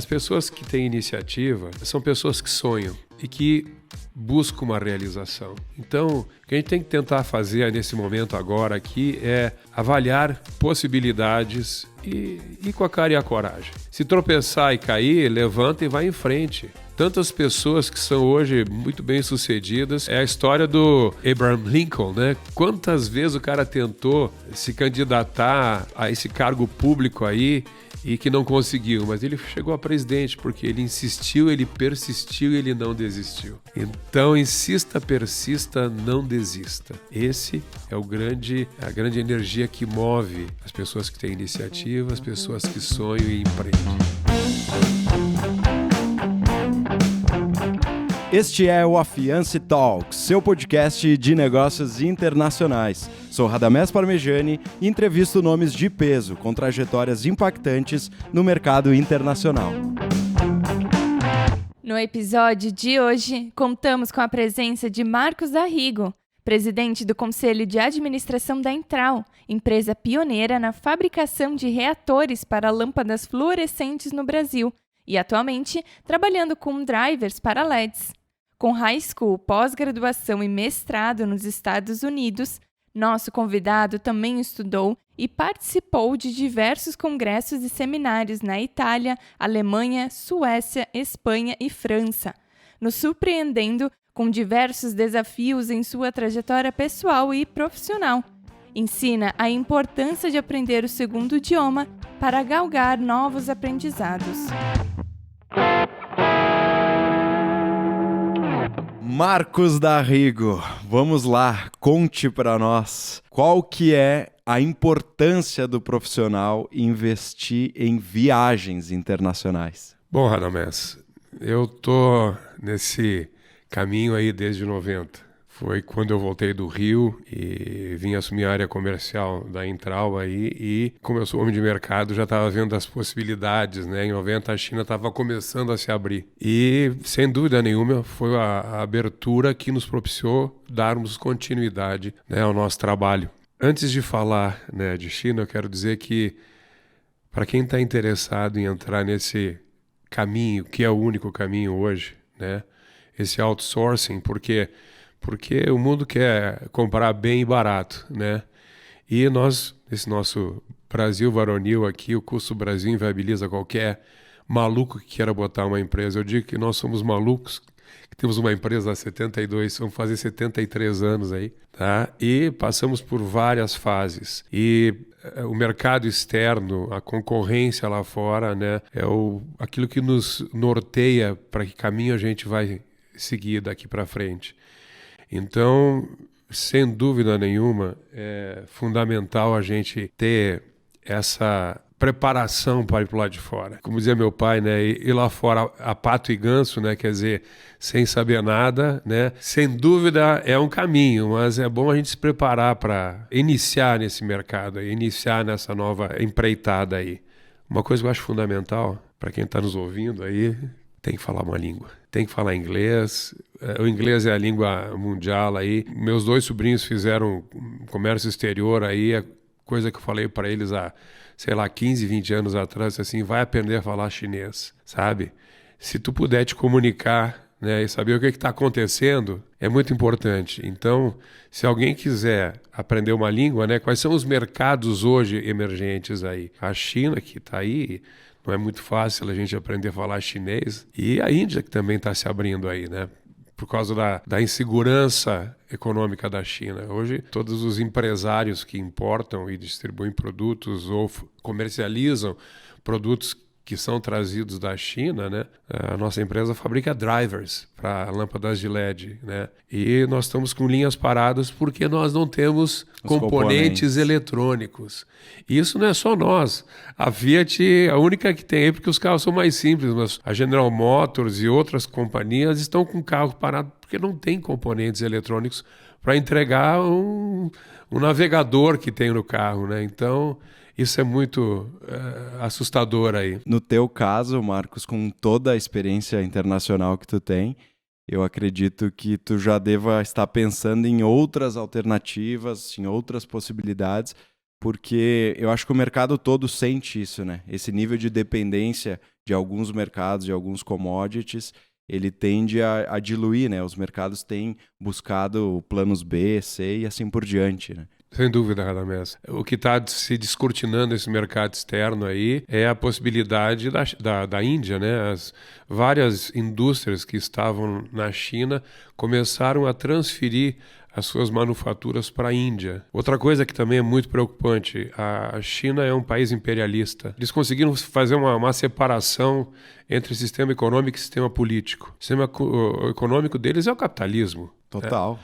As pessoas que têm iniciativa são pessoas que sonham e que buscam uma realização. Então, o que a gente tem que tentar fazer nesse momento agora aqui é avaliar possibilidades e ir com a cara e a coragem. Se tropeçar e cair, levanta e vai em frente. Tantas pessoas que são hoje muito bem-sucedidas. É a história do Abraham Lincoln, né? Quantas vezes o cara tentou se candidatar a esse cargo público aí e que não conseguiu, mas ele chegou a presidente porque ele insistiu, ele persistiu e ele não desistiu. Então, insista, persista, não desista. Esse é a grande energia que move as pessoas que têm iniciativa, as pessoas que sonham e empreendem. Este é o Afiance Talks, seu podcast de negócios internacionais. Sou Radamés Parmegiani e entrevisto nomes de peso com trajetórias impactantes no mercado internacional. No episódio de hoje, contamos com a presença de Marcos Darrigo, presidente do Conselho de Administração da Entral, empresa pioneira na fabricação de reatores para lâmpadas fluorescentes no Brasil e atualmente trabalhando com drivers para LEDs. Com high school, pós-graduação e mestrado nos Estados Unidos, nosso convidado também estudou e participou de diversos congressos e seminários na Itália, Alemanha, Suécia, Espanha e França, nos surpreendendo com diversos desafios em sua trajetória pessoal e profissional. Ensina a importância de aprender o segundo idioma para galgar novos aprendizados. Marcos Darrigo, vamos lá, conte para nós qual que é a importância do profissional investir em viagens internacionais. Bom, Radamés, eu tô nesse caminho aí desde 90. Foi quando eu voltei do Rio e vim assumir a área comercial da Entral aí e, como eu sou homem de mercado, já estava vendo as possibilidades, né? Em 90 a China estava começando a se abrir. E, sem dúvida nenhuma, foi a abertura que nos propiciou darmos continuidade, né, ao nosso trabalho. Antes de falar, né, de China, eu quero dizer que, para quem está interessado em entrar nesse caminho, que é o único caminho hoje, né, esse outsourcing, porque o mundo quer comprar bem e barato, né? E nós, esse nosso Brasil varonil aqui, o custo Brasil inviabiliza qualquer maluco que queira botar uma empresa. Eu digo que nós somos malucos, que temos uma empresa há 72, vamos fazer 73 anos aí, tá? E passamos por várias fases. E o mercado externo, a concorrência lá fora, né? É aquilo que nos norteia para que caminho a gente vai seguir daqui para frente. Então, sem dúvida nenhuma, é fundamental a gente ter essa preparação para ir para o lado de fora. Como dizia meu pai, né, ir lá fora a pato e ganso, né, quer dizer, sem saber nada, né, sem dúvida é um caminho, mas é bom a gente se preparar para iniciar nesse mercado, iniciar nessa nova empreitada aí. Uma coisa que eu acho fundamental, para quem está nos ouvindo aí, tem que falar uma língua. Tem que falar inglês. O inglês é a língua mundial aí. Meus 2 sobrinhos fizeram comércio exterior aí. A coisa que eu falei para eles há, 15, 20 anos atrás, assim, vai aprender a falar chinês, sabe? Se tu puder te comunicar, né, e saber o que está acontecendo, é muito importante. Então, se alguém quiser aprender uma língua, né, quais são os mercados hoje emergentes aí? A China, que está aí, não é muito fácil a gente aprender a falar chinês. E a Índia, que também está se abrindo aí, né? Por causa da insegurança econômica da China. Hoje, todos os empresários que importam e distribuem produtos ou comercializam produtos que são trazidos da China, né? A nossa empresa fabrica drivers para lâmpadas de LED, né? E nós estamos com linhas paradas porque nós não temos componentes eletrônicos. E isso não é só nós. A Fiat é a única que tem aí porque os carros são mais simples, mas a General Motors e outras companhias estão com o carro parado porque não tem componentes eletrônicos para entregar um navegador que tem no carro, né? Então, isso é muito assustador aí. No teu caso, Marcos, com toda a experiência internacional que tu tem, eu acredito que tu já deva estar pensando em outras alternativas, em outras possibilidades, porque eu acho que o mercado todo sente isso, né? Esse nível de dependência de alguns mercados, de alguns commodities, ele tende a diluir, né? Os mercados têm buscado planos B, C e assim por diante, né? Sem dúvida, Radamés. O que está se descortinando esse mercado externo aí é a possibilidade da Índia, né? As várias indústrias que estavam na China começaram a transferir as suas manufaturas para a Índia. Outra coisa que também é muito preocupante, a China é um país imperialista. Eles conseguiram fazer uma separação entre sistema econômico e sistema político. O sistema econômico deles é o capitalismo. Total.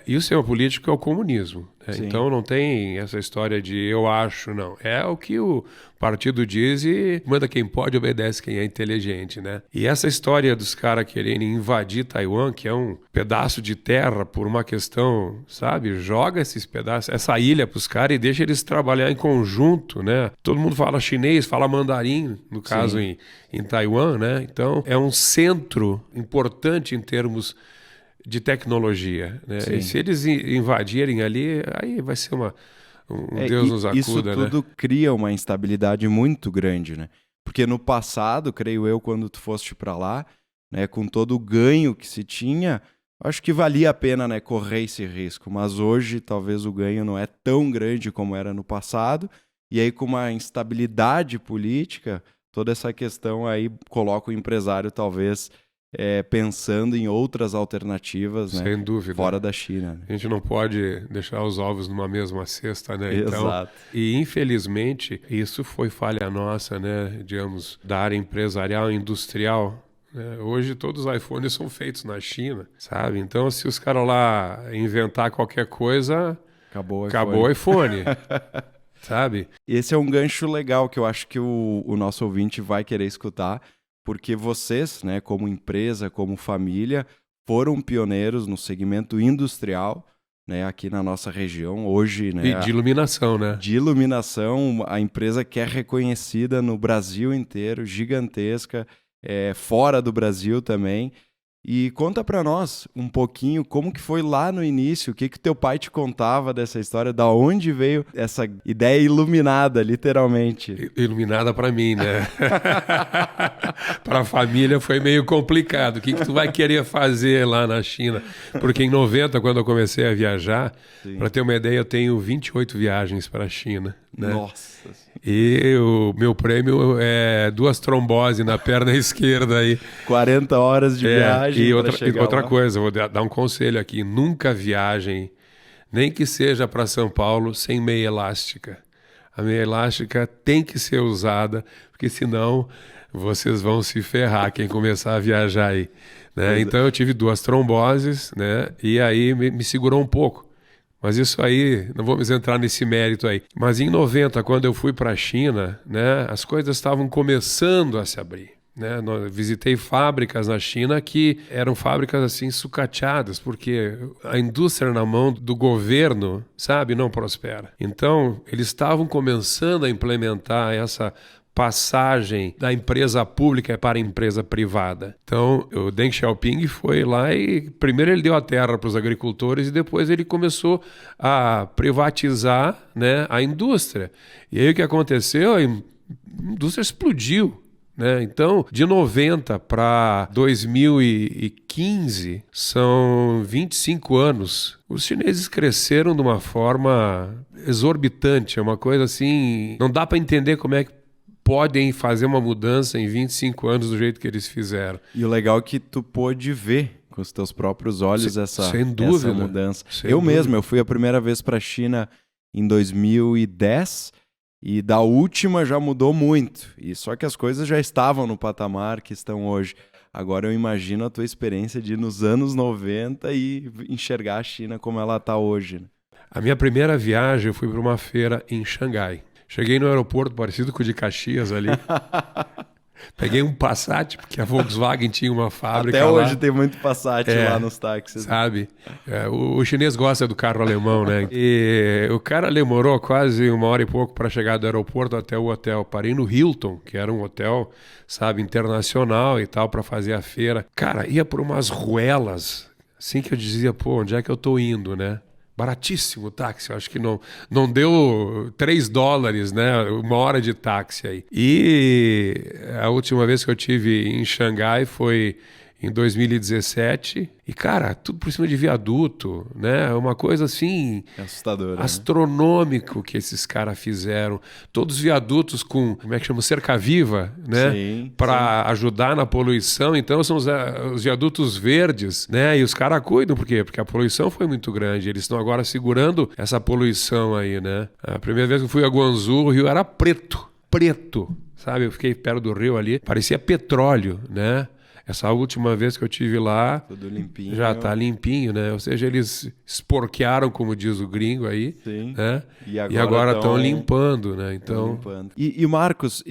E o sistema político é o comunismo. Então não tem essa história de eu acho, não. É o que o partido diz e manda quem pode, obedece quem é inteligente, né? E essa história dos caras quererem invadir Taiwan, que é um pedaço de terra por uma questão, sabe? Joga esses pedaços, essa ilha para os caras e deixa eles trabalhar em conjunto, né? Todo mundo fala chinês, fala mandarim, no caso em Taiwan, né? Então é um centro importante em termos de tecnologia, né? E se eles invadirem ali, aí vai ser Deus nos acuda, isso tudo cria uma instabilidade muito grande, né? Porque no passado, creio eu, quando tu foste para lá, né, com todo o ganho que se tinha, acho que valia a pena, né, correr esse risco. Mas hoje, talvez o ganho não é tão grande como era no passado. E aí, com uma instabilidade política, toda essa questão aí coloca o empresário, talvez, pensando em outras alternativas, né? Sem dúvida. Fora da China. Né? A gente não pode deixar os ovos numa mesma cesta, né? Então, exato. E infelizmente isso foi falha nossa, né? Digamos, da área empresarial, industrial. Né? Hoje todos os iPhones são feitos na China, sabe? Então se os caras lá inventar qualquer coisa, acabou o iPhone. Sabe? Esse é um gancho legal que eu acho que o nosso ouvinte vai querer escutar. Porque vocês, né, como empresa, como família, foram pioneiros no segmento industrial, né, aqui na nossa região. Hoje, né, e de iluminação, né? De iluminação, a empresa que é reconhecida no Brasil inteiro, gigantesca, fora do Brasil também. E conta para nós um pouquinho como que foi lá no início, o que teu pai te contava dessa história, da onde veio essa ideia iluminada, literalmente. Iluminada para mim, né? Para a família foi meio complicado. O que tu vai querer fazer lá na China? Porque em 90, quando eu comecei a viajar, para ter uma ideia, eu tenho 28 viagens para a China. Né? Nossa. E o meu prêmio é 2 tromboses na perna esquerda aí. 40 horas de viagem. E outra coisa, vou dar um conselho aqui: nunca viajem, nem que seja para São Paulo, sem meia elástica. A meia elástica tem que ser usada, porque senão vocês vão se ferrar quem começar a viajar aí. Né? Então eu tive 2 tromboses, né? E aí me segurou um pouco. Mas isso aí, não vamos entrar nesse mérito aí. Mas em 90, quando eu fui para a China, né, as coisas estavam começando a se abrir. Né? Visitei fábricas na China que eram fábricas assim sucateadas, porque a indústria na mão do governo, sabe, não prospera. Então, eles estavam começando a implementar essa passagem da empresa pública para a empresa privada. Então, o Deng Xiaoping foi lá e primeiro ele deu a terra para os agricultores e depois ele começou a privatizar, né, a indústria. E aí o que aconteceu? A indústria explodiu. Né? Então, de 90 para 2015, são 25 anos. Os chineses cresceram de uma forma exorbitante. É uma coisa assim, não dá para entender como é que podem fazer uma mudança em 25 anos do jeito que eles fizeram. E o legal é que tu pôde ver com os teus próprios olhos essa mudança. Eu fui a primeira vez para a China em 2010 e da última já mudou muito. E só que as coisas já estavam no patamar que estão hoje. Agora eu imagino a tua experiência de ir nos anos 90 e enxergar a China como ela está hoje. Né? A minha primeira viagem eu fui para uma feira em Xangai. Cheguei no aeroporto parecido com o de Caxias ali. Peguei um Passat, porque a Volkswagen tinha uma fábrica lá. Até hoje tem muito Passat lá nos táxis. Sabe? O chinês gosta do carro alemão, né? E o cara demorou quase 1 hora e pouco para chegar do aeroporto até o hotel. Parei no Hilton, que era um hotel, sabe, internacional e tal, para fazer a feira. Cara, ia por umas ruelas, assim que eu dizia, pô, onde é que eu tô indo, né? baratíssimo o táxi, eu acho que não deu $3, né? 1 hora de táxi aí. E a última vez que eu tive em Xangai foi em 2017, e cara, tudo por cima de viaduto, né? Uma coisa assim assustadora, astronômico, né? Que esses caras fizeram. Todos os viadutos com, como é que chama? Cerca-viva, né? Para ajudar na poluição. Então são os viadutos verdes, né? E os caras cuidam, por quê? Porque a poluição foi muito grande. Eles estão agora segurando essa poluição aí, né? A primeira vez que eu fui a Guangzhou, o rio era preto, sabe? Eu fiquei perto do rio ali, parecia petróleo, né? Essa última vez que eu tive lá, tudo limpinho. Já tá limpinho, né? Ou seja, eles esporquearam, como diz o gringo aí, sim. Né? E agora estão limpando, né? Então... E Marcos,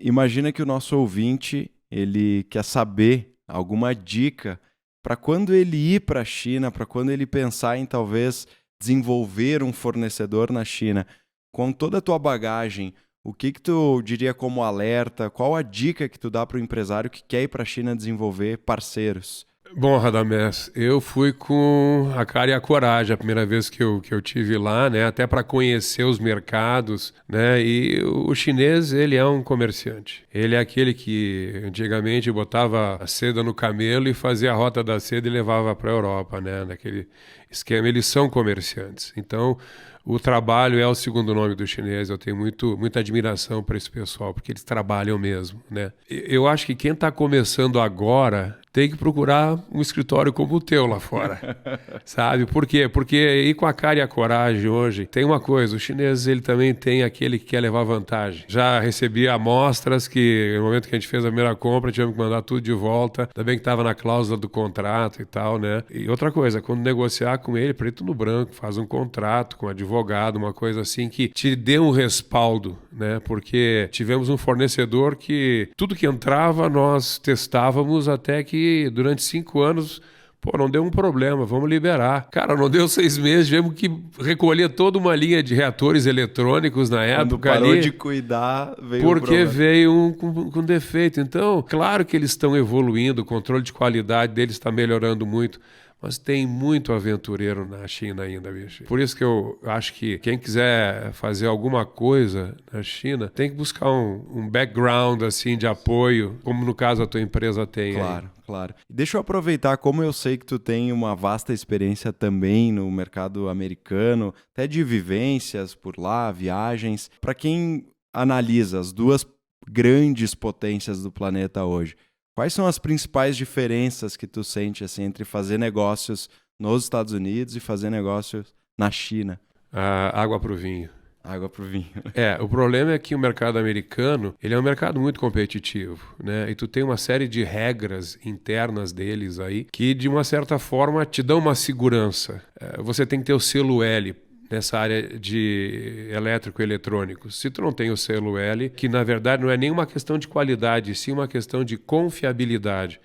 imagina que o nosso ouvinte, ele quer saber alguma dica para quando ele ir para a China, para quando ele pensar em talvez desenvolver um fornecedor na China. Com toda a tua bagagem, o que tu diria como alerta? Qual a dica que tu dá para o empresário que quer ir para a China desenvolver parceiros? Bom, Radamés, eu fui com a cara e a coragem a primeira vez que eu tive lá, né? Até para conhecer os mercados, né? E o chinês, ele é um comerciante. Ele é aquele que antigamente botava a seda no camelo e fazia a rota da seda e levava para a Europa, né? Naquele esquema, eles são comerciantes. Então, o trabalho é o segundo nome do chinês. Eu tenho muita admiração para esse pessoal, porque eles trabalham mesmo, né? Eu acho que quem está começando agora tem que procurar um escritório como o teu lá fora, sabe? Por quê? Porque ir com a cara e a coragem hoje, tem uma coisa, o chinês ele também tem aquele que quer levar vantagem. Já recebi amostras que no momento que a gente fez a primeira compra, tivemos que mandar tudo de volta, também que estava na cláusula do contrato e tal, né? E outra coisa, quando negociar com ele, preto no branco, faz um contrato com advogado, uma coisa assim que te dê um respaldo, né? Porque tivemos um fornecedor que tudo que entrava nós testávamos até que durante 5 anos, não deu um problema, vamos liberar. Cara, não deu 6 meses, tivemos que recolher toda uma linha de reatores eletrônicos na época. Quando parou de cuidar, veio porque veio um com defeito. Então, claro que eles estão evoluindo, o controle de qualidade deles está melhorando muito. Mas tem muito aventureiro na China ainda, bicho. Por isso que eu acho que quem quiser fazer alguma coisa na China tem que buscar um background assim, de apoio, como no caso a tua empresa tem. Claro, claro. Deixa eu aproveitar, como eu sei que tu tem uma vasta experiência também no mercado americano, até de vivências por lá, viagens. Para quem analisa as duas grandes potências do planeta hoje, quais são as principais diferenças que tu sente assim, entre fazer negócios nos Estados Unidos e fazer negócios na China? Água para o vinho. Água para o vinho. O problema é que o mercado americano, ele é um mercado muito competitivo, né? E tu tem uma série de regras internas deles aí que, de uma certa forma, te dão uma segurança. Você tem que ter o selo L nessa área de elétrico e eletrônico. Se tu não tem o selo L, que na verdade não é nenhuma questão de qualidade, sim uma questão de confiabilidade,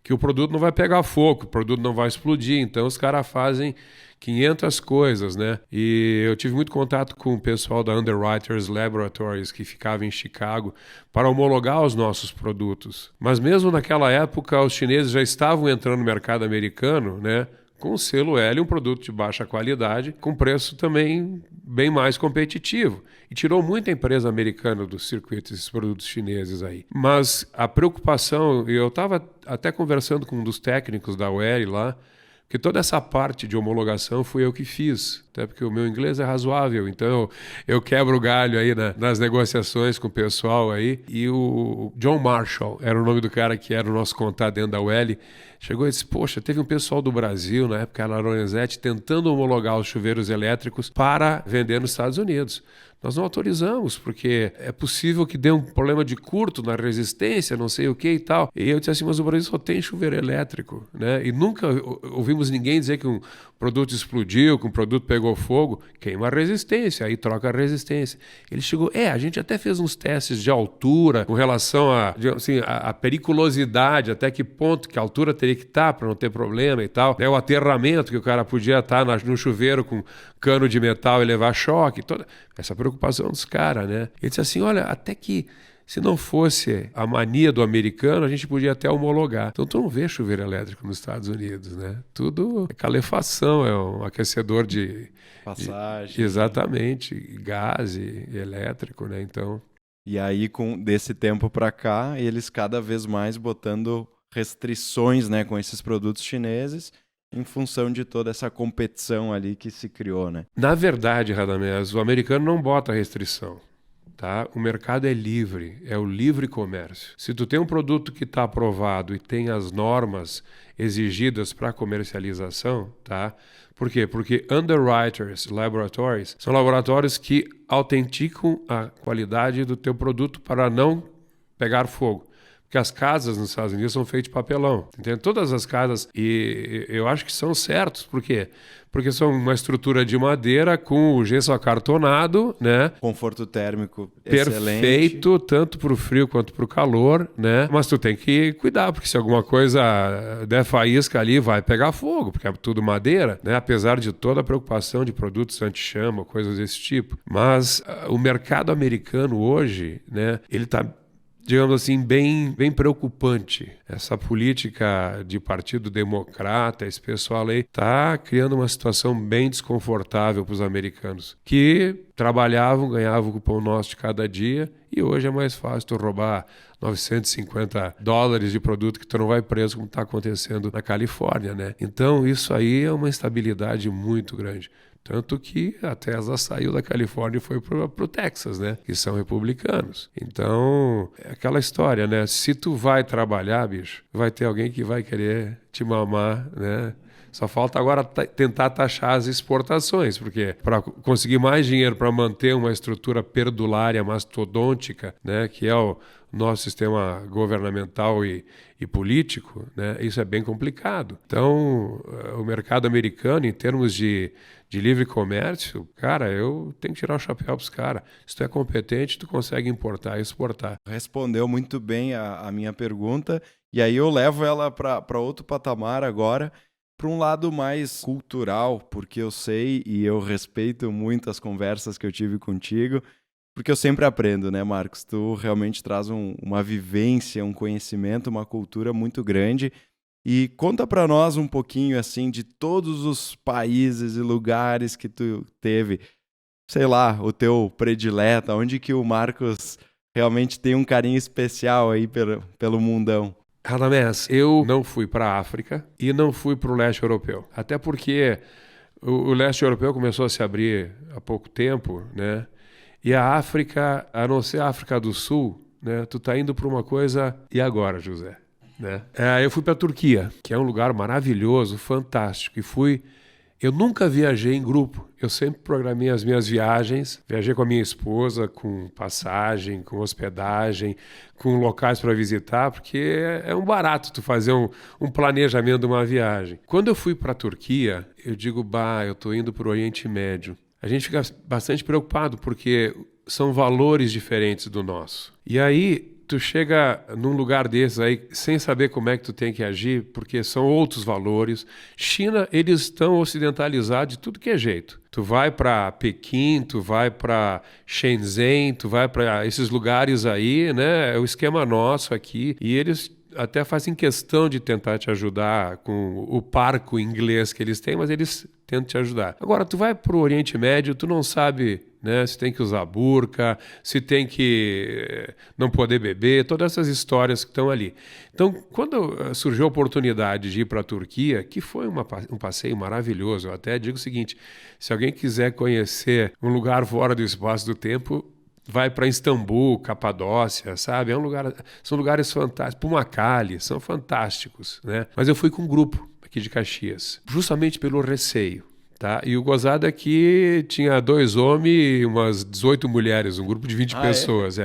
que o produto não vai pegar fogo, o produto não vai explodir, então os caras fazem 500 coisas, né? E eu tive muito contato com o pessoal da Underwriters Laboratories, que ficava em Chicago, para homologar os nossos produtos. Mas mesmo naquela época, os chineses já estavam entrando no mercado americano, né? Com o selo L, um produto de baixa qualidade, com preço também bem mais competitivo. E tirou muita empresa americana do circuito, esses produtos chineses aí. Mas a preocupação, e eu estava até conversando com um dos técnicos da UEL lá, que toda essa parte de homologação fui eu que fiz, até porque o meu inglês é razoável, então eu quebro o galho aí nas negociações com o pessoal aí. E o John Marshall era o nome do cara que era o nosso contato dentro da UEL, chegou e disse, poxa, teve um pessoal do Brasil, na época era a Lorenzetti, tentando homologar os chuveiros elétricos para vender nos Estados Unidos. Nós não autorizamos, porque é possível que dê um problema de curto na resistência, não sei o que e tal. E eu disse assim, mas o Brasil só tem chuveiro elétrico, né? E nunca ouvimos ninguém dizer que um produto explodiu, que um produto pegou fogo, queima a resistência, aí troca a resistência. Ele chegou, a gente até fez uns testes de altura com relação a periculosidade, até que ponto que a altura teria que estar para não ter problema e tal. O aterramento que o cara podia estar no chuveiro com cano de metal e levar choque, toda essa preocupação dos caras, né? Ele disse assim, olha, até que Se não fosse a mania do americano, a gente podia até homologar. Então, tu não vê chuveiro elétrico nos Estados Unidos, né? Tudo é calefação, é um aquecedor de Passagem. Exatamente, gás e elétrico, né? Então... E aí, desse tempo para cá, eles cada vez mais botando restrições, né, com esses produtos chineses, em função de toda essa competição ali que se criou, né? Na verdade, Radamés, o americano não bota restrição, tá? O mercado é livre, é o livre comércio. Se tu tem um produto que está aprovado e tem as normas exigidas para comercialização, tá? Por quê? Porque underwriters laboratories são laboratórios que autenticam a qualidade do teu produto para não pegar fogo. Porque as casas nos Estados Unidos são feitas de papelão. Entende? Todas as casas, e eu acho que são certos. Por quê? Porque são uma estrutura de madeira com o gesso acartonado, né? Conforto térmico excelente. Perfeito, tanto para o frio quanto para o calor, né? Mas tu tem que cuidar, porque se alguma coisa der faísca ali, vai pegar fogo, porque é tudo madeira, né? Apesar de toda a preocupação de produtos anti-chama, coisas desse tipo. Mas o mercado americano hoje, né? Ele está, digamos assim, bem preocupante. Essa política de Partido Democrata, esse pessoal aí, está criando uma situação bem desconfortável para os americanos, que trabalhavam, ganhavam o pão nosso de cada dia, e hoje é mais fácil tu roubar $950 de produto que tu não vai preso, como está acontecendo na Califórnia, né? Então, isso aí é uma instabilidade muito grande. Tanto que a Tesla saiu da Califórnia e foi para o Texas, né? Que são republicanos. Então, é aquela história, né? Se tu vai trabalhar, bicho, vai ter alguém que vai querer te mamar, né? Só falta agora tentar taxar as exportações, porque para conseguir mais dinheiro para manter uma estrutura perdulária mastodôntica, né? Que é o nosso sistema governamental e político, né? Isso é bem complicado. Então, o mercado americano, em termos de livre comércio, cara, eu tenho que tirar o chapéu para os caras. Se tu é competente, tu consegue importar e exportar. Respondeu muito bem a minha pergunta, e aí eu levo ela para outro patamar agora, para um lado mais cultural, porque eu sei e eu respeito muito as conversas que eu tive contigo, porque eu sempre aprendo, né, Marcos? Tu realmente traz uma vivência, um conhecimento, uma cultura muito grande. E conta para nós um pouquinho, assim, de todos os países e lugares que tu teve, sei lá, o teu predileto, onde que o Marcos realmente tem um carinho especial aí pelo mundão. Radamés, eu não fui para a África e não fui para o leste europeu. Até porque o leste europeu começou a se abrir há pouco tempo, né? E a África, a não ser a África do Sul, né? Tu tá indo para uma coisa... E agora, José? Né? Eu fui para a Turquia, que é um lugar maravilhoso, fantástico. Eu nunca viajei em grupo. Eu sempre programei as minhas viagens. Viajei com a minha esposa, com passagem, com hospedagem, com locais para visitar, porque é um barato tu fazer um planejamento de uma viagem. Quando eu fui para a Turquia, eu digo, eu estou indo para o Oriente Médio. A gente fica bastante preocupado, porque são valores diferentes do nosso. E aí, tu chega num lugar desses aí sem saber como é que tu tem que agir, porque são outros valores. China, eles estão ocidentalizados de tudo que é jeito. Tu vai para Pequim, tu vai para Shenzhen, tu vai para esses lugares aí, né? É o esquema nosso aqui. E eles até fazem questão de tentar te ajudar com o parco inglês que eles têm, mas eles tentam te ajudar. Agora, tu vai para o Oriente Médio, tu não sabe, né, se tem que usar burca, se tem que não poder beber, todas essas histórias que estão ali. Então, quando surgiu a oportunidade de ir para a Turquia, que foi um passeio maravilhoso, eu até digo o seguinte, se alguém quiser conhecer um lugar fora do espaço do tempo, vai para Istambul, Capadócia, sabe? São lugares fantásticos. Pumakkale, são fantásticos, né? Mas eu fui com um grupo aqui de Caxias, justamente pelo receio, tá? E o gozado é que tinha 2 homens e umas 18 mulheres, um grupo de 20 pessoas.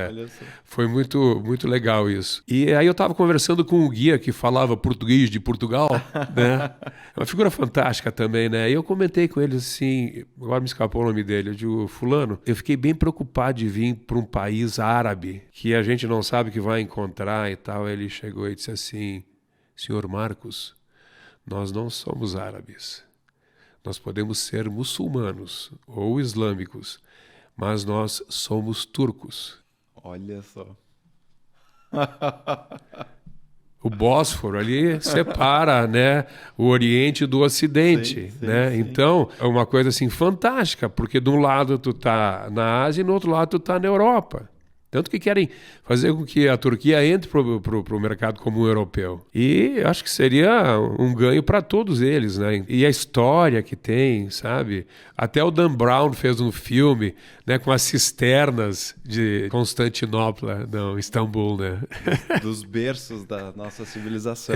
Foi muito, muito legal isso. E aí eu estava conversando com um guia que falava português de Portugal, né? É uma figura fantástica também, né? E eu comentei com ele assim, agora me escapou o nome dele, eu digo, fulano, eu fiquei bem preocupado de vir para um país árabe, que a gente não sabe o que vai encontrar e tal. Aí ele chegou e disse assim, senhor Marcos, nós não somos árabes. Nós podemos ser muçulmanos ou islâmicos, mas nós somos turcos. Olha só. O Bósforo ali separa, né, o Oriente do Ocidente, né? Sim. Então, é uma coisa assim fantástica, porque de um lado tu tá na Ásia e no outro lado tu tá na Europa. Tanto que querem fazer com que a Turquia entre pro mercado comum europeu. E acho que seria um ganho para todos eles, né? E a história que tem, sabe? Até o Dan Brown fez um filme, né, com as cisternas de Constantinopla, não, Istambul, né? Dos berços da nossa civilização.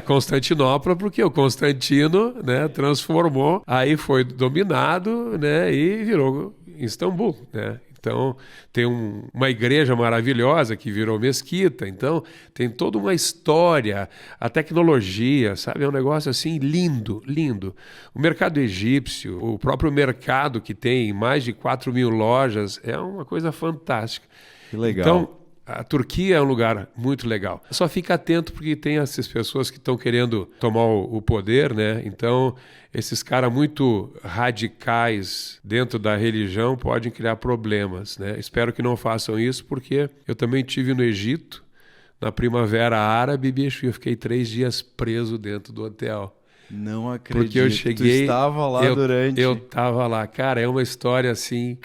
Constantinopla, porque o Constantino, né, transformou, aí foi dominado, né, e virou Istambul, né? Então, tem uma igreja maravilhosa que virou mesquita. Então, tem toda uma história, a tecnologia, sabe? É um negócio assim lindo, lindo. O mercado egípcio, o próprio mercado que tem mais de 4.000 lojas, é uma coisa fantástica. Que legal. Então, a Turquia é um lugar muito legal. Só fica atento porque tem essas pessoas que estão querendo tomar o poder, né? Então, esses caras muito radicais dentro da religião podem criar problemas, né? Espero que não façam isso, porque eu também estive no Egito, na Primavera Árabe, bicho, e eu fiquei 3 dias preso dentro do hotel. Não acredito. Porque eu cheguei... Tu estava lá durante... Eu estava lá. Cara, é uma história assim...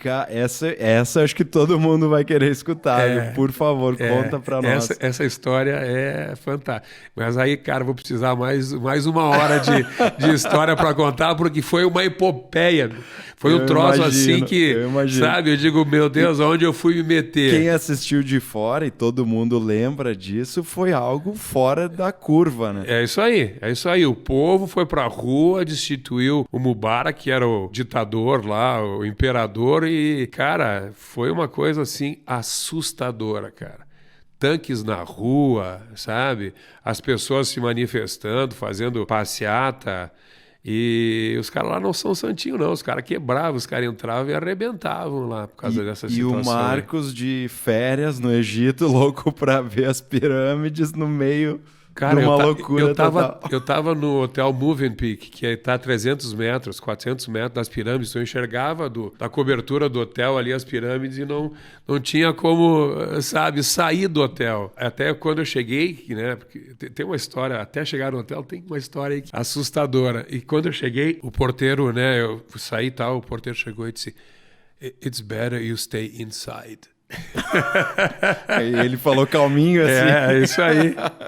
Essa acho que todo mundo vai querer escutar. Por favor, conta pra nós. Essa história é fantástica. Mas aí, cara, vou precisar mais 1 hora de história para contar, porque foi uma epopeia. Foi um troço assim que, sabe? Eu digo, meu Deus, onde eu fui me meter? Quem assistiu de fora, e todo mundo lembra disso, foi algo fora da curva, né? É isso aí. O povo foi pra rua, destituiu o Mubarak, que era o ditador lá, o imperador, e, cara, foi uma coisa assim assustadora, cara. Tanques na rua, sabe? As pessoas se manifestando, fazendo passeata. E os caras lá não são santinhos, não. Os caras quebravam, os caras entravam e arrebentavam lá por causa dessa situação. E o Marcos de férias no Egito, louco pra ver as pirâmides no meio... Cara, uma loucura eu tava no hotel Movenpick, que está a 300 metros, 400 metros das pirâmides. Eu enxergava da cobertura do hotel ali as pirâmides e não tinha como, sabe, sair do hotel. Até quando eu cheguei, né, porque tem uma história, até chegar no hotel tem uma história assustadora. E quando eu cheguei, o porteiro, né, eu saí e tal, o porteiro chegou e disse, "It's better you stay inside." Ele falou calminho assim.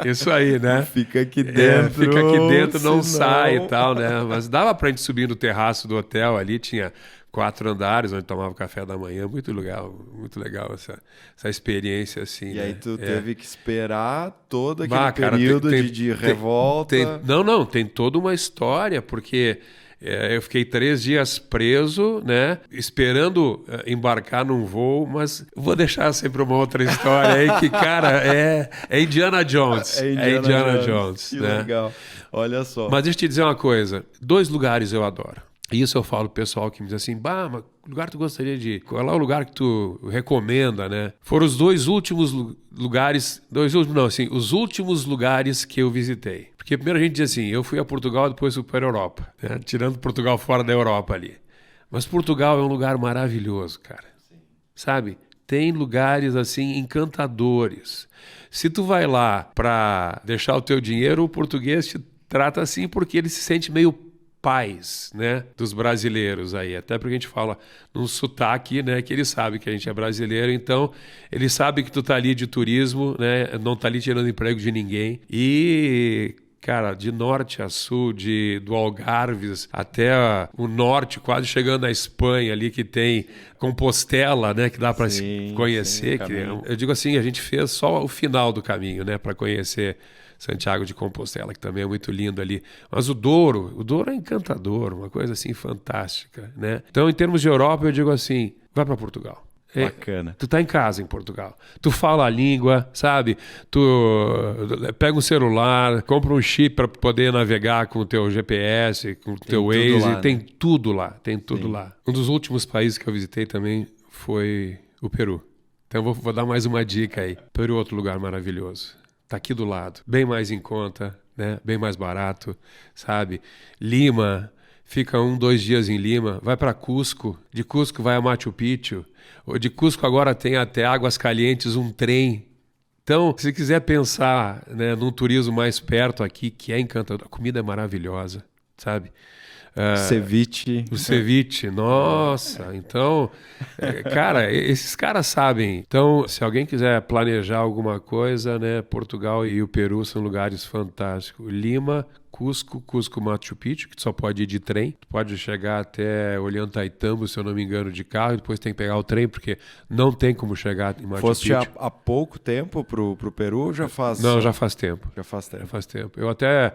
Isso aí, né? Fica aqui dentro, não sai e tal, né? Mas dava pra gente subir no terraço do hotel ali, tinha 4 andares onde tomava café da manhã, muito legal essa experiência assim. E aí tu teve que esperar todo aquele período de revolta. Tem toda uma história, porque... eu fiquei 3 dias preso, né? Esperando embarcar num voo, mas vou deixar sempre uma outra história aí que, cara, é Indiana Jones. É Indiana Jones. Que né? legal. Olha só. Mas deixa eu te dizer uma coisa. 2 lugares eu adoro. Isso eu falo pro pessoal que me diz assim, mas que lugar tu gostaria de ir? Qual é o lugar que tu recomenda, né? Foram os 2 últimos lugares, os últimos lugares que eu visitei. Porque primeiro a gente diz assim, eu fui a Portugal, depois fui para a Europa, né? Tirando Portugal fora da Europa ali. Mas Portugal é um lugar maravilhoso, cara. Sim. Sabe? Tem lugares assim encantadores. Se tu vai lá para deixar o teu dinheiro, o português te trata assim porque ele se sente meio pais, né, dos brasileiros aí, até porque a gente fala num sotaque, né, que ele sabe que a gente é brasileiro, então ele sabe que tu tá ali de turismo, né, não tá ali tirando emprego de ninguém e... Cara, de norte a sul, do Algarves até o norte, quase chegando à Espanha ali, que tem Compostela, né, que dá para se conhecer. Eu digo assim, a gente fez só o final do caminho, né, para conhecer Santiago de Compostela, que também é muito lindo ali. Mas o Douro é encantador, uma coisa assim fantástica, né? Então, em termos de Europa, eu digo assim, vai para Portugal. Bacana. Tu tá em casa em Portugal. Tu fala a língua, sabe? Tu pega um celular, compra um chip para poder navegar com o teu GPS, com o teu Waze. Lá, tem tudo lá, tem tudo lá. Um dos últimos países que eu visitei também foi o Peru. Então vou dar mais uma dica aí. Peru é outro lugar maravilhoso. Tá aqui do lado. Bem mais em conta, né? Bem mais barato, sabe? Lima... Fica 1-2 dias em Lima, vai para Cusco, de Cusco vai a Machu Picchu, de Cusco agora tem até Águas Calientes um trem Então, se quiser pensar, né, num turismo mais perto aqui, que é encantador, a comida é maravilhosa, sabe? Ceviche. O ceviche, nossa. Então, cara, esses caras sabem. Então, se alguém quiser planejar alguma coisa, né, Portugal e o Peru são lugares fantásticos. Lima, Cusco, Machu Picchu, que tu só pode ir de trem. Tu pode chegar até Ollantaytambo, se eu não me engano, de carro, e depois tem que pegar o trem, porque não tem como chegar em Machu Foste Picchu. há pouco tempo pro Peru ou já faz... Não, já faz tempo. Já faz tempo. Já faz tempo. Eu até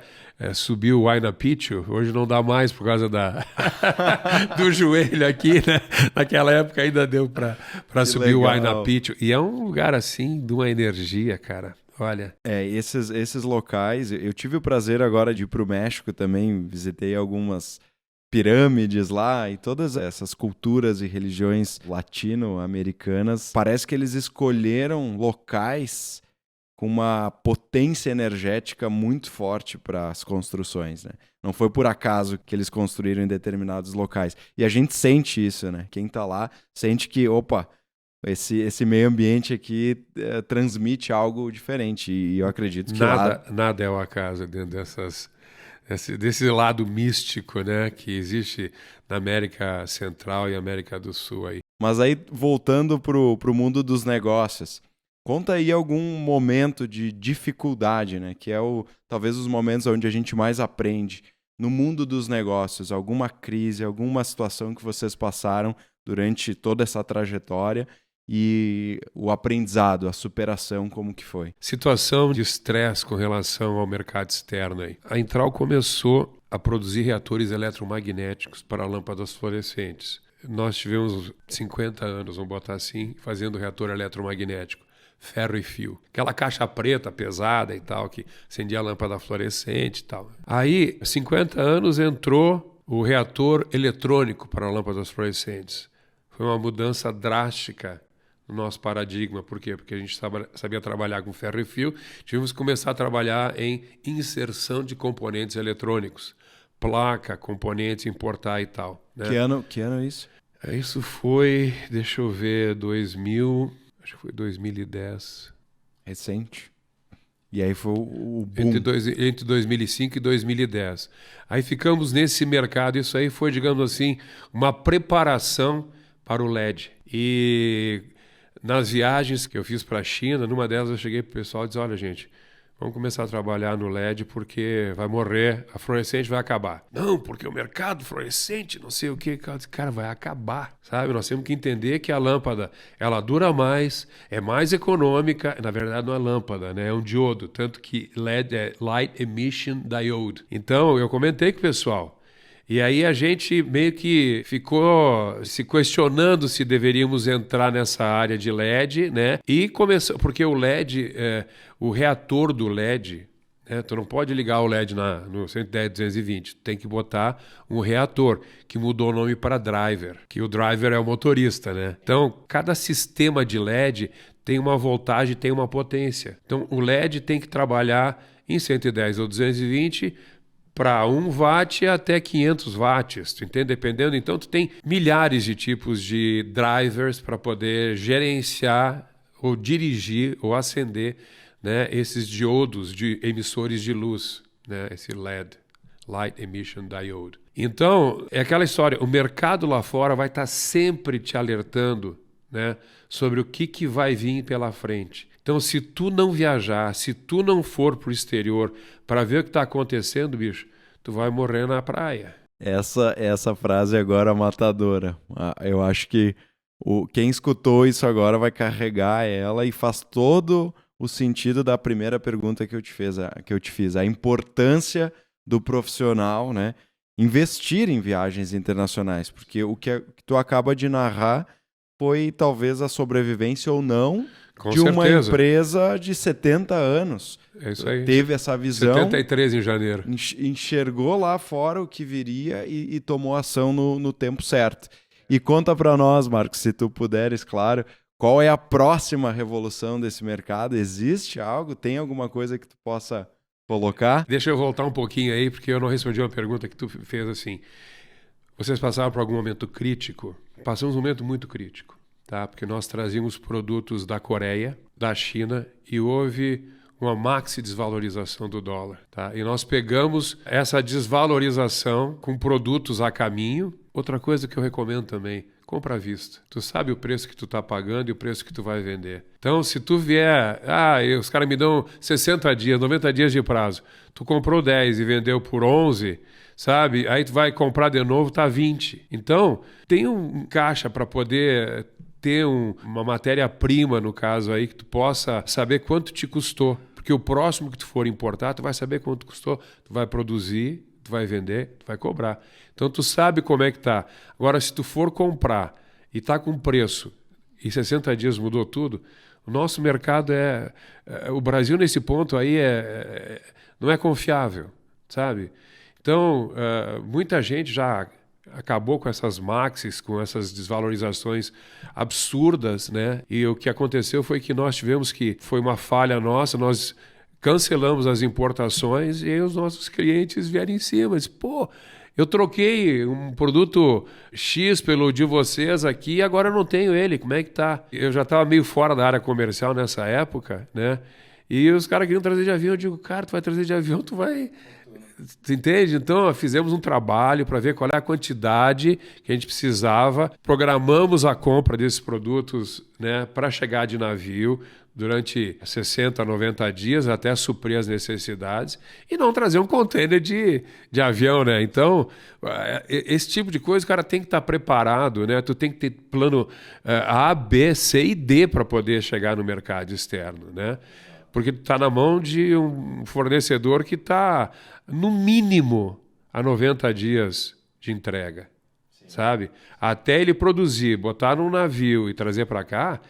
subi o Huayna Picchu, hoje não dá mais por causa do joelho aqui, né? Naquela época ainda deu para subir legal. o Huayna Picchu. E é um lugar assim, de uma energia, cara. Olha. Esses locais, eu tive o prazer agora de ir pro México também, visitei algumas pirâmides lá e todas essas culturas e religiões latino-americanas. Parece que eles escolheram locais com uma potência energética muito forte para as construções, né? Não foi por acaso que eles construíram em determinados locais. E a gente sente isso, né? Quem tá lá sente que, opa, esse meio ambiente aqui transmite algo diferente. E eu acredito que nada é o acaso dentro desse lado místico, né, que existe na América Central e América do Sul aí. Mas aí, voltando pro mundo dos negócios, conta aí algum momento de dificuldade, né? Que é talvez os momentos onde a gente mais aprende no mundo dos negócios. Alguma crise, alguma situação que vocês passaram durante toda essa trajetória e o aprendizado, a superação, como que foi? Situação de estresse com relação ao mercado externo aí. A Intral começou a produzir reatores eletromagnéticos para lâmpadas fluorescentes. Nós tivemos 50 anos, vamos botar assim, fazendo reator eletromagnético. Ferro e fio. Aquela caixa preta, pesada e tal, que acendia a lâmpada fluorescente e tal. Aí, 50 anos, entrou o reator eletrônico para lâmpadas fluorescentes. Foi uma mudança drástica no nosso paradigma. Por quê? Porque a gente sabia trabalhar com ferro e fio, tivemos que começar a trabalhar em inserção de componentes eletrônicos. Placa, componentes, importar e tal. Né? Que ano é isso? Isso foi, deixa eu ver, 2000... Acho que foi 2010. Recente. E aí foi o boom. Entre 2005 e 2010. Aí ficamos nesse mercado. Isso aí foi, digamos assim, uma preparação para o LED. E nas viagens que eu fiz para a China, numa delas eu cheguei para o pessoal e disse, olha, gente, vamos começar a trabalhar no LED porque vai morrer, a fluorescente vai acabar. Não, porque o mercado fluorescente, não sei o que, cara, vai acabar, sabe? Nós temos que entender que a lâmpada, ela dura mais, é mais econômica, na verdade não é lâmpada, né? É um diodo, tanto que LED é Light Emission Diode. Então, eu comentei com o pessoal, e aí a gente meio que ficou se questionando se deveríamos entrar nessa área de LED, né? E começou, porque o LED, o reator do LED, né? Tu não pode ligar o LED no 110-220, tu tem que botar um reator, que mudou o nome para driver, que o driver é o motorista, né? Então, cada sistema de LED tem uma voltagem, tem uma potência. Então, o LED tem que trabalhar em 110 ou 220 para 1 watt até 500 watts, tu entende? Dependendo, então tu tem milhares de tipos de drivers para poder gerenciar ou dirigir ou acender, né, esses diodos de emissores de luz, né, esse LED, Light Emission Diode. Então, é aquela história, o mercado lá fora vai estar sempre te alertando, né, sobre o que vai vir pela frente. Então, se tu não viajar, se tu não for para o exterior para ver o que está acontecendo, bicho, tu vai morrer na praia. Essa frase agora é matadora. Eu acho que quem escutou isso agora vai carregar ela e faz todo o sentido da primeira pergunta que eu te fiz. A importância do profissional, né, investir em viagens internacionais. Porque o que tu acaba de narrar foi talvez a sobrevivência ou não de uma empresa de 70 anos. É isso aí. Teve essa visão. 73 em janeiro. Enxergou lá fora o que viria e tomou ação no tempo certo. E conta para nós, Marcos, se tu puderes, claro, qual é a próxima revolução desse mercado? Existe algo? Tem alguma coisa que tu possa colocar? Deixa eu voltar um pouquinho aí, porque eu não respondi uma pergunta que tu fez assim. Vocês passaram por algum momento crítico? Passamos um momento muito crítico. Tá? Porque nós trazíamos produtos da Coreia, da China e houve uma maxi desvalorização do dólar. Tá? E nós pegamos essa desvalorização com produtos a caminho. Outra coisa que eu recomendo também, compra à vista. Tu sabe o preço que tu está pagando e o preço que tu vai vender. Então, se tu vier... os caras me dão 60 dias, 90 dias de prazo. Tu comprou 10 e vendeu por 11, sabe? Aí tu vai comprar de novo, tá 20. Então, tem um caixa para poder ter uma matéria-prima, no caso aí, que tu possa saber quanto te custou. Porque o próximo que tu for importar, tu vai saber quanto custou, tu vai produzir, tu vai vender, tu vai cobrar. Então, tu sabe como é que tá. Agora, se tu for comprar e tá com preço, e 60 dias mudou tudo, o nosso mercado o Brasil, nesse ponto aí, não é confiável, sabe? Então, muita gente já acabou com essas maxis, com essas desvalorizações absurdas, né? E o que aconteceu foi que nós tivemos foi uma falha nossa, nós cancelamos as importações e aí os nossos clientes vieram em cima. Disse, eu troquei um produto X pelo de vocês aqui e agora eu não tenho ele, como é que tá? Eu já estava meio fora da área comercial nessa época, né? E os caras queriam trazer de avião. Eu digo, cara, tu vai trazer de avião, tu vai... Tu entende? Então, fizemos um trabalho para ver qual é a quantidade que a gente precisava. Programamos a compra desses produtos, né, para chegar de navio durante 60, 90 dias até suprir as necessidades e não trazer um container de avião, né? Então, esse tipo de coisa o cara tem que estar preparado, né? Tu tem que ter plano A, B, C e D para poder chegar no mercado externo, né? Porque tu está na mão de um fornecedor que está, no mínimo, a 90 dias de entrega, sabe? Até ele produzir, botar num navio e trazer para cá,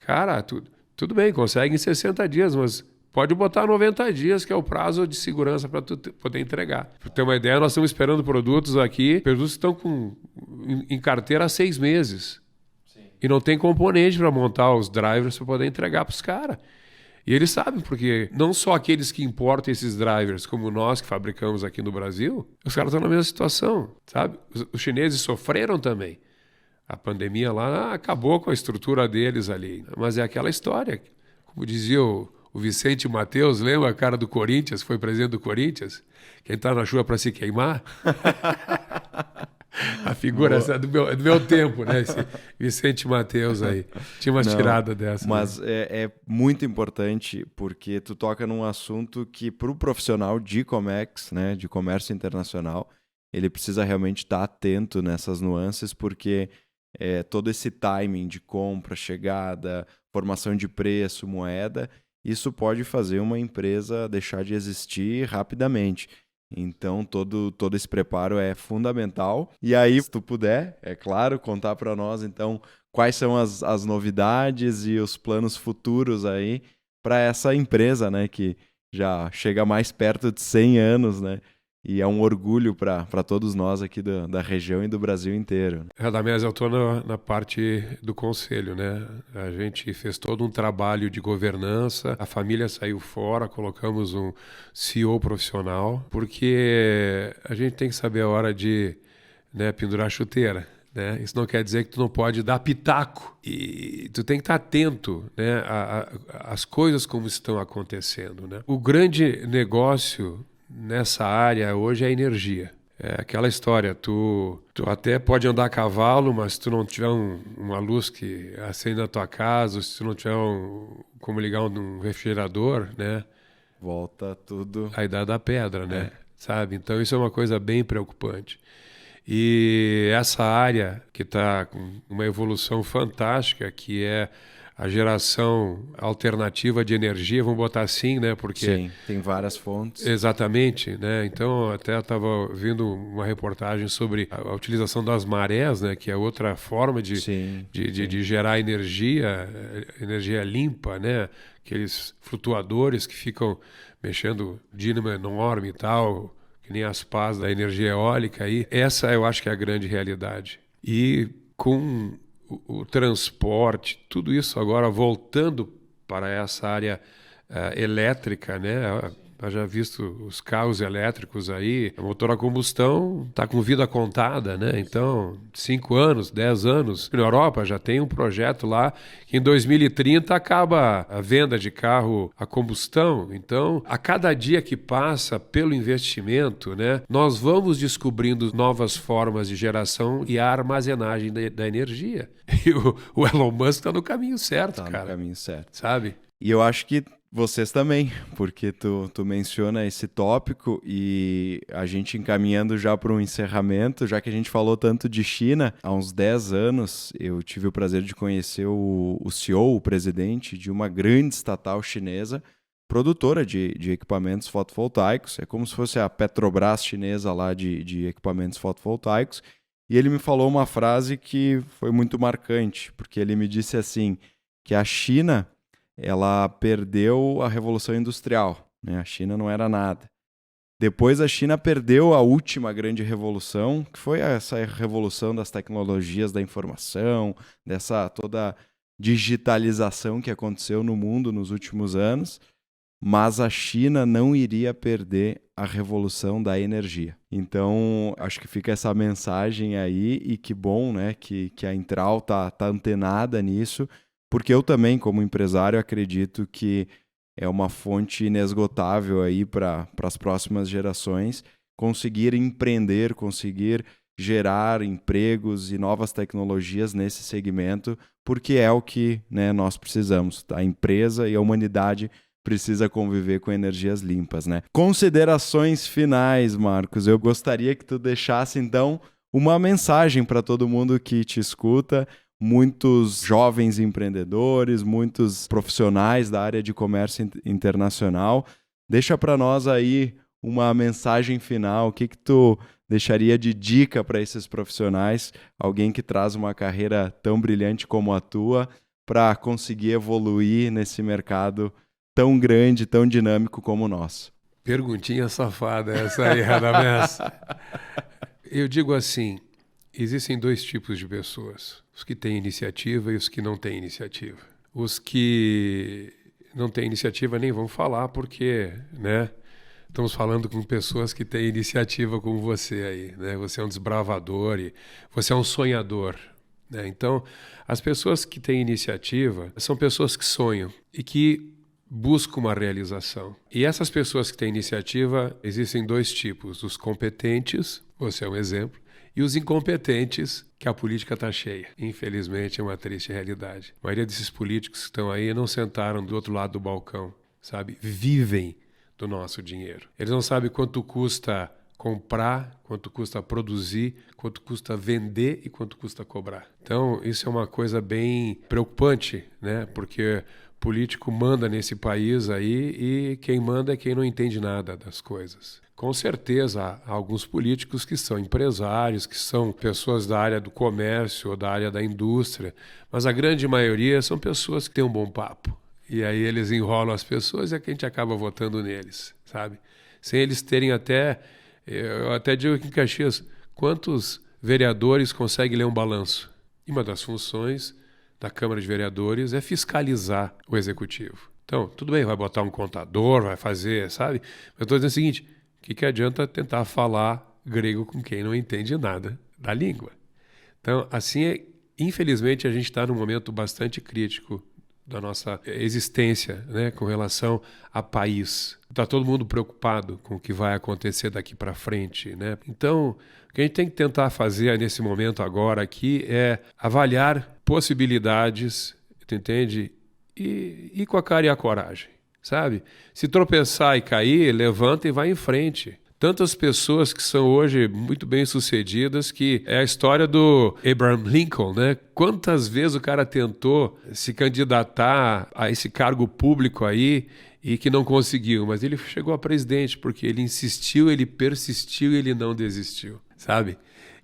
cara, tudo bem, consegue em 60 dias, mas pode botar 90 dias, que é o prazo de segurança para tu poder entregar. Para ter uma ideia, nós estamos esperando produtos aqui, produtos que estão em carteira há 6 meses. Sim. E não tem componente para montar os drivers para poder entregar para os caras. E eles sabem, porque não só aqueles que importam esses drivers, como nós que fabricamos aqui no Brasil, os caras estão na mesma situação, sabe? Os chineses sofreram também. A pandemia lá acabou com a estrutura deles ali. Mas é aquela história. Como dizia o Vicente Mateus, lembra a cara do Corinthians, foi presidente do Corinthians? Quem está na chuva para se queimar? A figura essa do meu tempo, né? Esse Vicente Mateus aí. Tinha uma tirada dessa. Mas é muito importante porque tu toca num assunto que para o profissional de Comex, né, de comércio internacional, ele precisa realmente estar atento nessas nuances porque todo esse timing de compra, chegada, formação de preço, moeda, isso pode fazer uma empresa deixar de existir rapidamente. Então, todo esse preparo é fundamental. E aí, se tu puder, é claro, contar para nós, então, quais são as novidades e os planos futuros aí para essa empresa, né, que já chega mais perto de 100 anos, né? E é um orgulho para todos nós aqui da região e do Brasil inteiro. Radamés, eu estou na parte do conselho, né? A gente fez todo um trabalho de governança, a família saiu fora, colocamos um CEO profissional, porque a gente tem que saber a hora de, né, pendurar a chuteira. Né? Isso não quer dizer que tu não pode dar pitaco. E tu tem que estar atento, né, às coisas como estão acontecendo. Né? O grande negócio nessa área hoje é a energia. É aquela história, tu até pode andar a cavalo, mas se tu não tiver uma luz que acende na tua casa, se tu não tiver como ligar um refrigerador, né? Volta tudo. A idade da pedra, né? Sabe? Então isso é uma coisa bem preocupante. E essa área que está com uma evolução fantástica, que é a geração alternativa de energia, vamos botar assim, né? Porque sim, tem várias fontes. Exatamente, né? Então, até estava vendo uma reportagem sobre a utilização das marés, né? Que é outra forma de gerar energia limpa, né? Aqueles flutuadores que ficam mexendo dínamo enorme e tal, que nem as pás da energia eólica aí. Essa eu acho que é a grande realidade. E com o transporte, tudo isso agora voltando para essa área elétrica, né? Já visto os carros elétricos aí, o motor a combustão está com vida contada, né? Então, 5 anos, 10 anos. Na Europa já tem um projeto lá que em 2030 acaba a venda de carro a combustão. Então, a cada dia que passa pelo investimento, né, nós vamos descobrindo novas formas de geração e a armazenagem da energia. E o Elon Musk está no caminho certo, cara. Tá no caminho certo. Sabe? E eu acho que vocês também, porque tu menciona esse tópico e a gente encaminhando já para um encerramento, já que a gente falou tanto de China, há uns 10 anos eu tive o prazer de conhecer o CEO, o presidente de uma grande estatal chinesa, produtora de equipamentos fotovoltaicos, é como se fosse a Petrobras chinesa lá de equipamentos fotovoltaicos, e ele me falou uma frase que foi muito marcante, porque ele me disse assim, que a China ela perdeu a Revolução Industrial, né? A China não era nada. Depois a China perdeu a última grande revolução, que foi essa revolução das tecnologias da informação, dessa toda digitalização que aconteceu no mundo nos últimos anos, mas a China não iria perder a revolução da energia. Então, acho que fica essa mensagem aí, e que bom, né, que a Intral tá antenada nisso, porque eu também, como empresário, acredito que é uma fonte inesgotável aí para as próximas gerações conseguir empreender, conseguir gerar empregos e novas tecnologias nesse segmento, porque é o que, né, nós precisamos. A empresa e a humanidade precisa conviver com energias limpas, né? Considerações finais, Marcos. Eu gostaria que tu deixasse, então, uma mensagem para todo mundo que te escuta, muitos jovens empreendedores, muitos profissionais da área de comércio internacional. Deixa para nós aí uma mensagem final. O que tu deixaria de dica para esses profissionais, alguém que traz uma carreira tão brilhante como a tua, para conseguir evoluir nesse mercado tão grande, tão dinâmico como o nosso? Perguntinha safada essa aí, Radamés. Eu digo assim, existem 2 tipos de pessoas, os que têm iniciativa e os que não têm iniciativa. Os que não têm iniciativa nem vão falar porque, né, estamos falando com pessoas que têm iniciativa como você aí, né? Você é um desbravador e você é um sonhador, né? Então, as pessoas que têm iniciativa são pessoas que sonham e que buscam uma realização. E essas pessoas que têm iniciativa, existem 2 tipos, os competentes, você é um exemplo, e os incompetentes, que a política está cheia. Infelizmente, é uma triste realidade. A maioria desses políticos que estão aí não sentaram do outro lado do balcão, sabe? Vivem do nosso dinheiro. Eles não sabem quanto custa comprar, quanto custa produzir, quanto custa vender e quanto custa cobrar. Então, isso é uma coisa bem preocupante, né? Porque o político manda nesse país aí e quem manda é quem não entende nada das coisas. Com certeza, há alguns políticos que são empresários, que são pessoas da área do comércio ou da área da indústria, mas a grande maioria são pessoas que têm um bom papo. E aí eles enrolam as pessoas e é que a gente acaba votando neles, sabe? Sem eles terem eu até digo aqui em Caxias, quantos vereadores conseguem ler um balanço? E uma das funções da Câmara de Vereadores é fiscalizar o Executivo. Então, tudo bem, vai botar um contador, vai fazer, sabe? Mas eu estou dizendo o seguinte, o que adianta tentar falar grego com quem não entende nada da língua? Então, assim, infelizmente, a gente está num momento bastante crítico da nossa existência, né, com relação a país. Está todo mundo preocupado com o que vai acontecer daqui para frente, né? Então, o que a gente tem que tentar fazer nesse momento agora aqui é avaliar possibilidades, tu entende? E ir com a cara e a coragem, sabe? Se tropeçar e cair, levanta e vai em frente. Tantas pessoas que são hoje muito bem-sucedidas, que é a história do Abraham Lincoln, né? Quantas vezes o cara tentou se candidatar a esse cargo público aí e que não conseguiu, mas ele chegou a presidente porque ele insistiu, ele persistiu e ele não desistiu, sabe?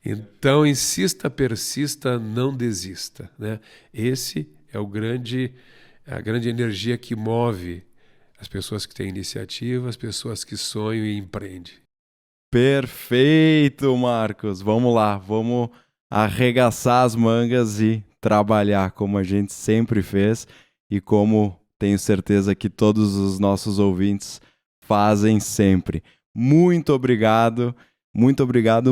Então, insista, persista, não desista, né? Esse é a grande energia que move as pessoas que têm iniciativa, as pessoas que sonham e empreendem. Perfeito, Marcos. Vamos lá, vamos arregaçar as mangas e trabalhar como a gente sempre fez e como tenho certeza que todos os nossos ouvintes fazem sempre. Muito obrigado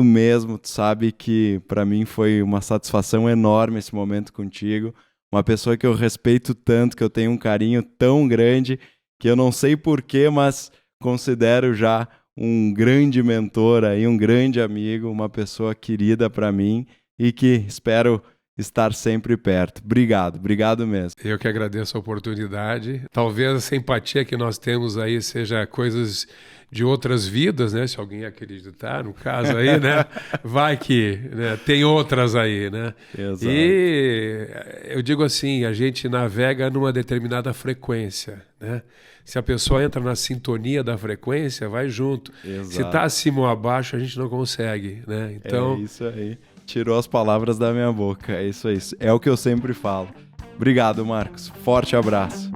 mesmo. Tu sabe que para mim foi uma satisfação enorme esse momento contigo. Uma pessoa que eu respeito tanto, que eu tenho um carinho tão grande, que eu não sei porquê, mas considero já um grande mentor aí, um grande amigo, uma pessoa querida para mim e que espero estar sempre perto. Obrigado mesmo. Eu que agradeço a oportunidade. Talvez a simpatia que nós temos aí seja coisas de outras vidas, né? Se alguém acreditar, no caso aí, né? Vai que, né? Tem outras aí, né? Exato. E eu digo assim, a gente navega numa determinada frequência, né? Se a pessoa entra na sintonia da frequência, vai junto. Exato. Se está acima ou abaixo, a gente não consegue, né? Então, é isso aí. Tirou as palavras da minha boca. É isso aí. É o que eu sempre falo. Obrigado, Marcos. Forte abraço.